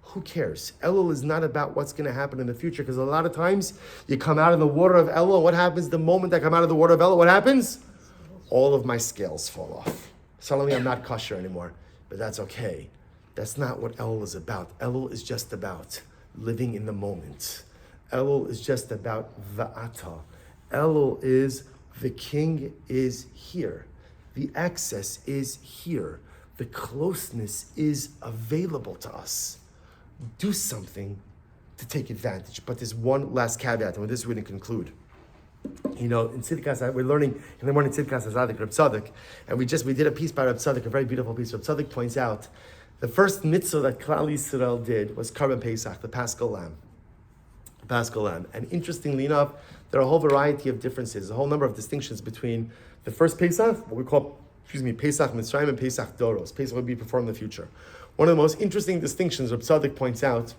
Speaker 1: Who cares? Elul is not about what's going to happen in the future, because a lot of times you come out of the water of Elul. What happens the moment I come out of the water of Elul? What happens? All of my scales fall off. Suddenly I'm not kosher anymore, but that's okay. That's not what Elul is about. Elul is just about living in the moment. Elul is just about va'ata. Elul is the king is here. The access is here. The closeness is available to us. Do something to take advantage. But there's one last caveat, and with this we're going to conclude. In Tzidkas, we're learning in the morning Tzidkas Hazadik, Reb Tzadok, and we did a piece by Reb Tzadok, a very beautiful piece. Reb Tzadok points out the first mitzvah that Klal Yisrael did was Karban Pesach, the Paschal Lamb. The Paschal Lamb. And interestingly enough, there are a whole variety of differences, a whole number of distinctions between the first Pesach, what we call, Pesach Mitzrayim, and Pesach Doros. Pesach would be performed in the future. One of the most interesting distinctions Reb Tzadok points out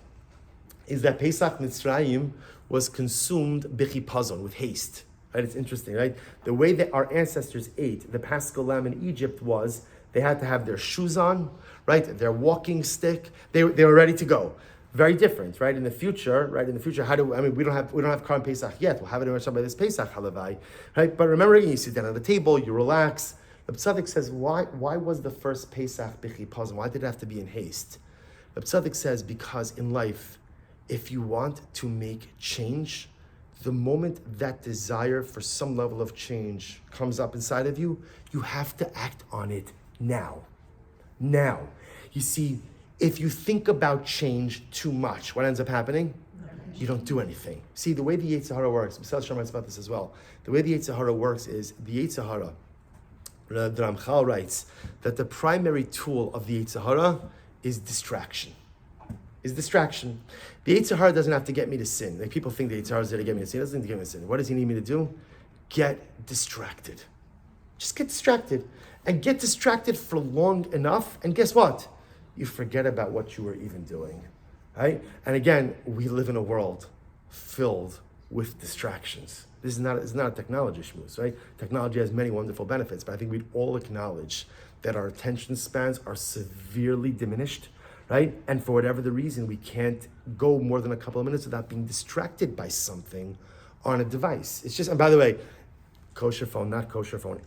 Speaker 1: is that Pesach Mitzrayim was consumed b'chipazon, with haste. Right? It's interesting, right? The way that our ancestors ate the Paschal Lamb in Egypt was they had to have their shoes on, right? Their walking stick. They were ready to go. Very different, right? In the future, we don't have Karm Pesach yet. We'll have it in by this Pesach halavai, right? But remember, you sit down at the table, you relax. The Tzaddik says, why was the first Pesach b'chipazon? Why did it have to be in haste? The Tzaddik says, because in life, if you want to make change, the moment that desire for some level of change comes up inside of you, you have to act on it now. Now. You see, if you think about change too much, what ends up happening? You don't do anything. See, the way the Yetzer Hara works, Mr. Shem writes about this as well. The way the Yetzer Hara works is, the Yetzer Hara, the Ramchal writes, that the primary tool of the Yetzer Hara is distraction. The Yetzer Hara doesn't have to get me to sin. Like people think the Yetzer Hara is there to get me to sin. It doesn't need to get me to sin. What does he need me to do? Get distracted. Just get distracted. And get distracted for long enough, and guess what? You forget about what you were even doing, right? And again, we live in a world filled with distractions. It's not a technology schmooze, right? Technology has many wonderful benefits, but I think we'd all acknowledge that our attention spans are severely diminished, right? And for whatever the reason, we can't go more than a couple of minutes without being distracted by something on a device. It's just, and by the way, kosher phone, not kosher phone,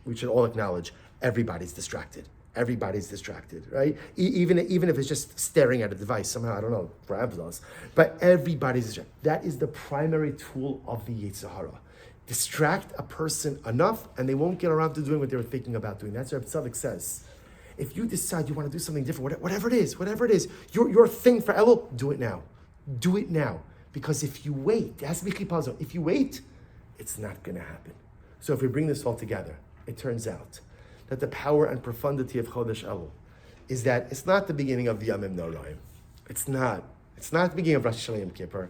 Speaker 1: we should all acknowledge everybody's distracted. Everybody's distracted, right? Even if it's just staring at a device, somehow, I don't know, grabs us. But everybody's distracted. That is the primary tool of the Yetzer Hara. Distract a person enough, and they won't get around to doing what they were thinking about doing. That's what Tzaddik says. If you decide you want to do something different, whatever it is, your thing for Elul, do it now. Do it now. Because if you wait, it has to be chipazon. If you wait, it's not going to happen. So if we bring this all together, it turns out that the power and profundity of Chodesh Elul is that it's not the beginning of the Yamim Noraim. It's not the beginning of Rosh Hashanah Yom Kippur.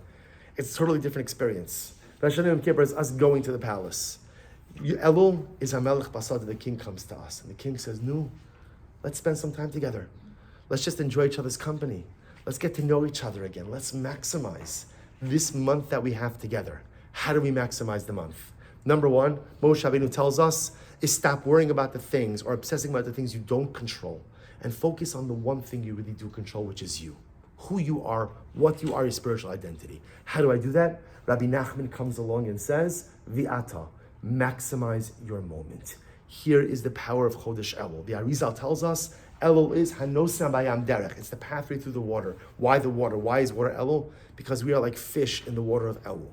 Speaker 1: It's a totally different experience. Rosh Hashanah Yom Kippur is us going to the palace. Elul is HaMelech Basad, the king comes to us. And the king says, no, let's spend some time together. Let's just enjoy each other's company. Let's get to know each other again. Let's maximize this month that we have together. How do we maximize the month? Number one, Moshe Rabbeinu tells us, is stop worrying about the things or obsessing about the things you don't control and focus on the one thing you really do control, which is you. Who you are, what you are, your spiritual identity. How do I do that? Rabbi Nachman comes along and says, Vi'ata, maximize your moment. Here is the power of Chodesh Elul. The Arizal tells us, Elul is Hanosam Bayam Derech. It's the pathway through the water. Why the water? Why is water Elul? Because we are like fish in the water of Elul.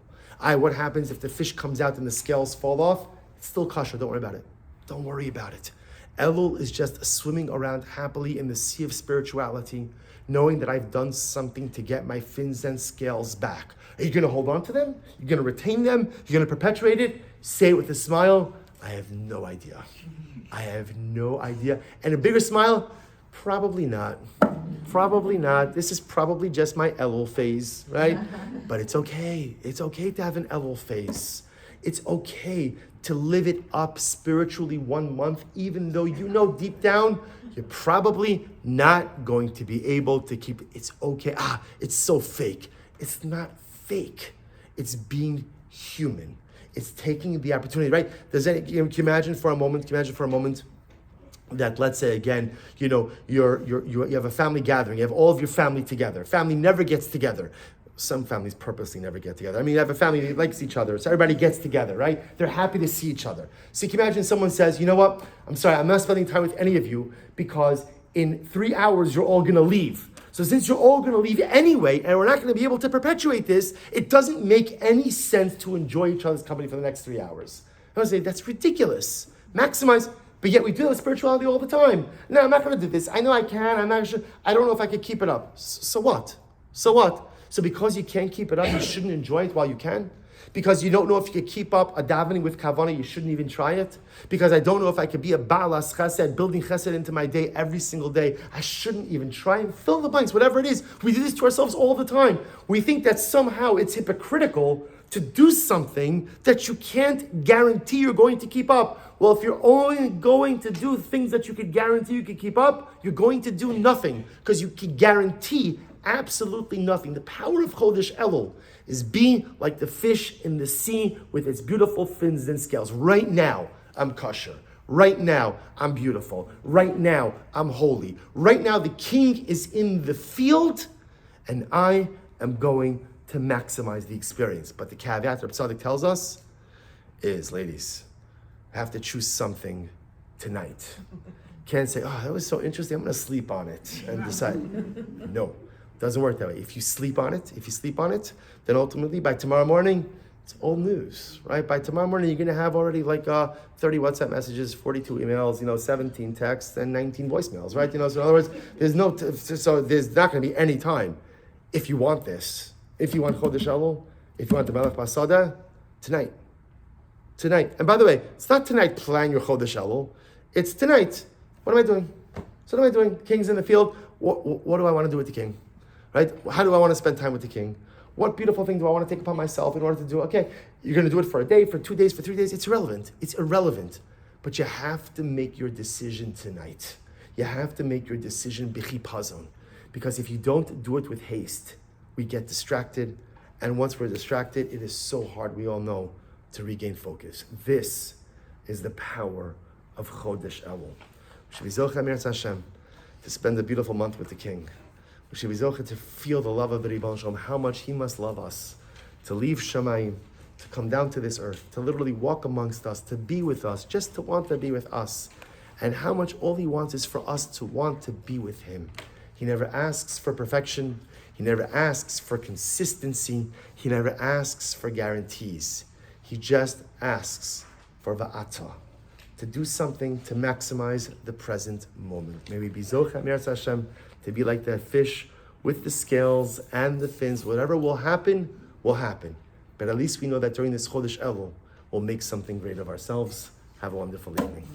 Speaker 1: What happens if the fish comes out and the scales fall off? It's still kosher, don't worry about it. Don't worry about it. Elul is just swimming around happily in the sea of spirituality, knowing that I've done something to get my fins and scales back. Are you going to hold on to them? You're going to retain them? You're going to perpetuate it? Say it with a smile. I have no idea. And a bigger smile? Probably not. This is probably just my Elul phase, right? But it's okay. It's okay to have an Elul phase. It's okay to live it up spiritually 1 month, even though you know deep down, you're probably not going to be able to keep it. It's okay. It's so fake. It's not fake. It's being human. It's taking the opportunity, right? Can you imagine for a moment that, let's say again, you have a family gathering, you have all of your family together. Family never gets together. Some families purposely never get together. You have a family that likes each other, so everybody gets together, right? They're happy to see each other. So you can imagine someone says, you know what? I'm sorry, I'm not spending time with any of you because in 3 hours you're all gonna leave. So since you're all gonna leave anyway, and we're not gonna be able to perpetuate this, it doesn't make any sense to enjoy each other's company for the next 3 hours. I would say, that's ridiculous. Maximize, but yet we do that with spirituality all the time. No, I'm not gonna do this. I know I can, I'm not sure. I don't know if I could keep it up. So what? So because you can't keep it up, you shouldn't enjoy it while you can? Because you don't know if you could keep up a davening with kavanah, you shouldn't even try it? Because I don't know if I could be a ba'alas chesed, building chesed into my day every single day, I shouldn't even try and fill in the blanks, whatever it is. We do this to ourselves all the time. We think that somehow it's hypocritical to do something that you can't guarantee you're going to keep up. Well, if you're only going to do things that you could guarantee you could keep up, you're going to do nothing because you can guarantee absolutely nothing. The power of Chodesh Elul is being like the fish in the sea with its beautiful fins and scales. Right now, I'm kosher. Right now, I'm beautiful. Right now, I'm holy. Right now, the king is in the field. and I am going to maximize the experience. But the caveat that Tzaddik tells us is, ladies, I have to choose something tonight. Can't say, oh, that was so interesting, I'm gonna sleep on it and decide. No, it doesn't work that way. If you sleep on it, then ultimately by tomorrow morning, it's old news, right? By tomorrow morning, you're gonna have already like 30 WhatsApp messages, 42 emails, 17 texts, and 19 voicemails, right? So in other words, there's not gonna be any time. If you want this, if you want Chodesh Elul, if you want the Melech Basada, tonight. And by the way, it's not tonight plan your Chodesh Elul, it's tonight. What am I doing? So what am I doing? King's in the field. What do I want to do with the king? Right? How do I want to spend time with the king? What beautiful thing do I want to take upon myself in order to do? Okay, you're going to do it for a day, for 2 days, for 3 days. It's irrelevant. But you have to make your decision tonight. You have to make your decision b'chipazon. Because if you don't do it with haste, we get distracted. And once we're distracted, it is so hard, we all know, to regain focus. This is the power of Chodesh Elul. We should be zocheh Amir Hashem to spend a beautiful month with the King. We should be zocheh to feel the love of the Ribbon Shalom, how much He must love us, to leave Shamayim, to come down to this earth, to literally walk amongst us, to be with us, just to want to be with us, and how much all He wants is for us to want to be with Him. He never asks for perfection. He never asks for consistency. He never asks for guarantees. He just asks for va'ata, to do something to maximize the present moment. May we be zocheh Amir Hashem to be like the fish with the scales and the fins. Whatever will happen, will happen. But at least we know that during this Chodesh Elul, we'll make something great of ourselves. Have a wonderful evening.